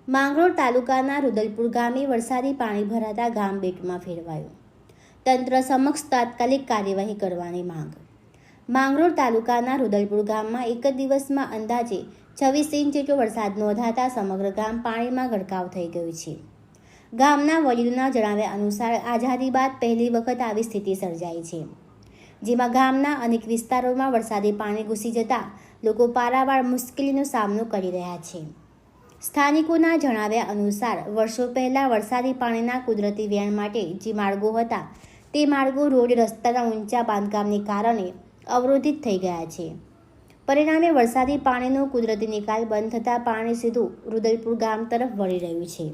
માંગરોળ તાલુકાના રુદલપુર ગામે વરસાદી પાણી ભરાતા ગામ બેટમાં ફેરવાયું. તંત્ર સમક્ષ તાત્કાલિક કાર્યવાહી કરવાની માંગ. માંગરોળ તાલુકાના રુદલપુર ગામમાં એક જ દિવસમાં અંદાજે 26 ઇંચ જેટલો વરસાદ નોંધાતા સમગ્ર ગામ પાણીમાં ગરકાવ થઈ ગયું છે. ગામના વડીલોના જણાવ્યા અનુસાર આઝાદી બાદ પહેલી વખત આવી સ્થિતિ સર્જાઈ છે, જેમાં ગામના અનેક વિસ્તારોમાં વરસાદી પાણી ઘૂસી જતા લોકો પારાવાર મુશ્કેલીનો સામનો કરી રહ્યા છે. સ્થાનિકોના જણાવ્યા અનુસાર વર્ષો પહેલાં વરસાદી પાણીના કુદરતી વહેણ માટે જે માર્ગો હતા તે માર્ગો રોડ રસ્તાના ઊંચા બાંધકામને કારણે અવરોધિત થઈ ગયા છે. પરિણામે વરસાદી પાણીનો કુદરતી નિકાલ બંધ થતાં પાણી સીધું રુદલપુર ગામ તરફ વળી રહ્યું છે.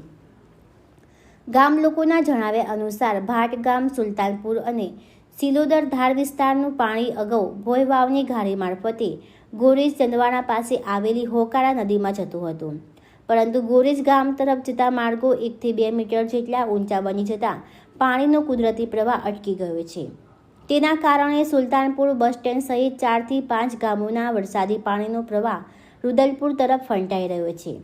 ગામ લોકોના જણાવ્યા અનુસાર ભાટ ગામ, સુલતાનપુર અને સિલોદર ધાર વિસ્તારનું પાણી અગાઉ ભોય વાવની ઘારી મારફતે ગોરેજ ચંદવાણા પાસે આવેલી હોકાળા નદીમાં જતું હતું, પરંતુ ગોરેજ ગામ તરફ જતા માર્ગો 1 થી 2 મીટર જેટલા ઊંચા બની જતા પાણીનો કુદરતી પ્રવાહ અટકી ગયો છે. તેના કારણે સુલતાનપુર બસ સ્ટેન્ડ સહિત 4 થી 5 ગામોના વરસાદી પાણીનો પ્રવાહ રુદલપુર તરફ ફંટાઈ રહ્યો છે.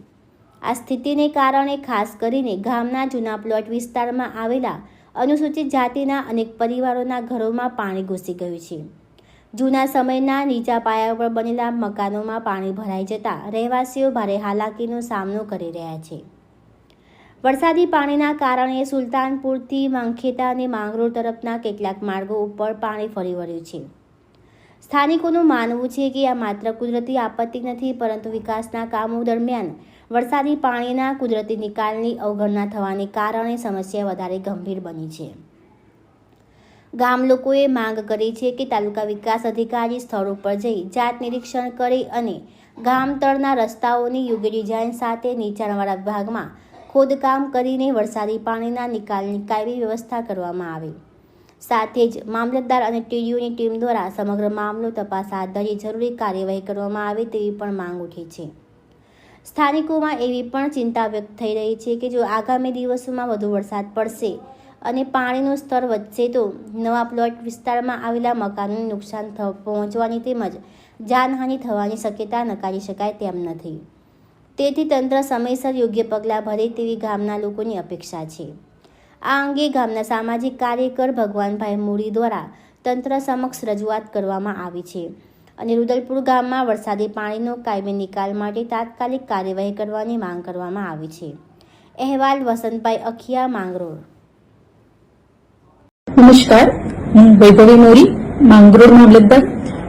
આ સ્થિતિને કારણે ખાસ કરીને ગામના જૂના પ્લોટ વિસ્તારમાં આવેલા અનુસૂચિત જાતિના અનેક પરિવારોના ઘરોમાં પાણી ઘૂસી ગયું છે. જૂના સમયના નીચા પાયા પર બનેલા મકાનોમાં પાણી ભરાઈ જતા રહેવાસીઓ ભારે હાલાકીનો સામનો કરી રહ્યા છે. વરસાદી પાણીના કારણે સુલતાનપુરથી માંગખેતા અને માંગરોળ તરફના કેટલાક માર્ગો ઉપર પાણી ફરી વળ્યું છે. સ્થાનિકોનું માનવું છે કે આ માત્ર કુદરતી આપત્તિ નથી, પરંતુ વિકાસના કામો દરમિયાન વરસાદી પાણીના કુદરતી નિકાલની અવગણના થવાને કારણે સમસ્યા વધારે ગંભીર બની છે. ગામ લોકોએ માંગ કરી છે કે તાલુકા વિકાસ અધિકારી સ્થળ ઉપર જઈ જાત નિરીક્ષણ કરી અને ગામ તળના રસ્તાઓની યોગ્ય ડિઝાઇન સાથે નીચાણવાળા વિભાગમાં ખોદકામ કરીને વરસાદી પાણીના નિકાલની કાયમી વ્યવસ્થા કરવામાં આવે. સાથે જ મામલતદાર અને ટીડીઓની ટીમ દ્વારા સમગ્ર મામલો તપાસ હાથ ધરી જરૂરી કાર્યવાહી કરવામાં આવે તેવી પણ માંગ ઉઠી છે. સ્થાનિકોમાં એવી પણ ચિંતા વ્યક્ત થઈ રહી છે કે જો આગામી દિવસોમાં વધુ વરસાદ પડશે અને પાણીનું સ્તર વધશે તો નવા પ્લોટ વિસ્તારમાં આવેલા મકાનોને નુકસાન પહોંચવાની તેમજ જાનહાનિ થવાની શક્યતા નકારી શકાય તેમ નથી. તેથી તંત્ર સમયસર યોગ્ય પગલાં ભરે તેવી ગામના લોકોની અપેક્ષા છે. આ અંગે ગામના સામાજિક કાર્યકર ભગવાનભાઈ મૂડી દ્વારા તંત્ર સમક્ષ રજૂઆત કરવામાં આવી છે અને રુદલપુર ગામમાં વરસાદી પાણીનો કાયમી નિકાલ માટે તાત્કાલિક કાર્યવાહી કરવાની માંગ કરવામાં આવી છે. અહેવાલ વસંતભાઈ અખિયા, માંગરોળ. નમસ્કાર, હું વૈભવી મોરી, માંગરોળ મામલતદાર.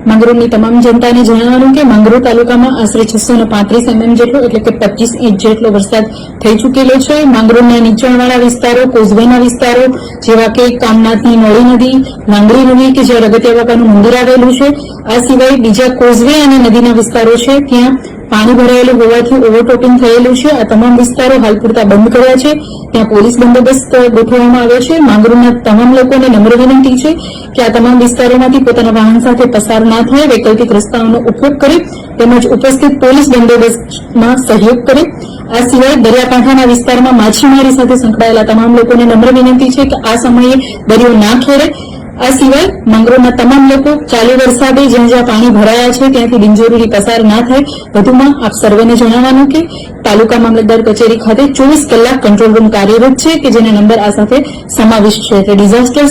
માંગરોળની તમામ જનતાને જણાવવાનું કે માંગરોળ તાલુકામાં આશરે 635 mm જેટલો એટલે કે 25 ઇંચ જેટલો વરસાદ થઈ ચૂકેલો છે. માંગરોળના નીચાણવાળા વિસ્તારો, કોઝવેના વિસ્તારો જેવા કે કામનાથની નળી નદી, લાંગડી નદી કે જ્યાં રગતિયા બાપાનું મંદિર આવેલું છે, આ સિવાય બીજા કોઝવે અને નદીના વિસ્તારો છે ત્યાં પાણી ભરાયેલું હોવાથી ઓવરટોપિંગ થયેલું છે. આ તમામ વિસ્તારો હાલ પૂરતા બંધ કર્યા છે. ત્યાં પોલીસ બંદોબસ્ત ગોઠવવામાં આવ્યો છે. માંગરોળના તમામ લોકોને નમ્ર વિનંતી છે કે આ તમામ વિસ્તારોમાંથી પોતાના વાહન સાથે પસાર ના થાય, વૈકલ્પિક રસ્તાઓનો ઉપયોગ કરે તેમજ ઉપસ્થિત પોલીસ બંદોબસ્તમાં સહયોગ કરે. આ સિવાય દરિયાકાંઠાના વિસ્તારમાં માછીમારી સાથે સંકળાયેલા તમામ લોકોને નમ્ર વિનંતી છે કે આ સમયે દરિયો ના ખેડે. આ સિવાય માંગરોળના તમામ લોકો ચાલુ વરસાદે જ્યાં જ્યાં પાણી ભરાયા છે ત્યાંથી બિનજરૂરી પસાર ના થાય. વધુમાં આપ સર્વેને જણાવવાનું કે તાલુકા મામલતદાર કચેરી ખાતે 24 કલાક કંટ્રોલ રૂમ કાર્યરત છે કે જેના નંબર આ સાથે સમાવિષ્ટ છે એટલે ડિઝાસ્ટર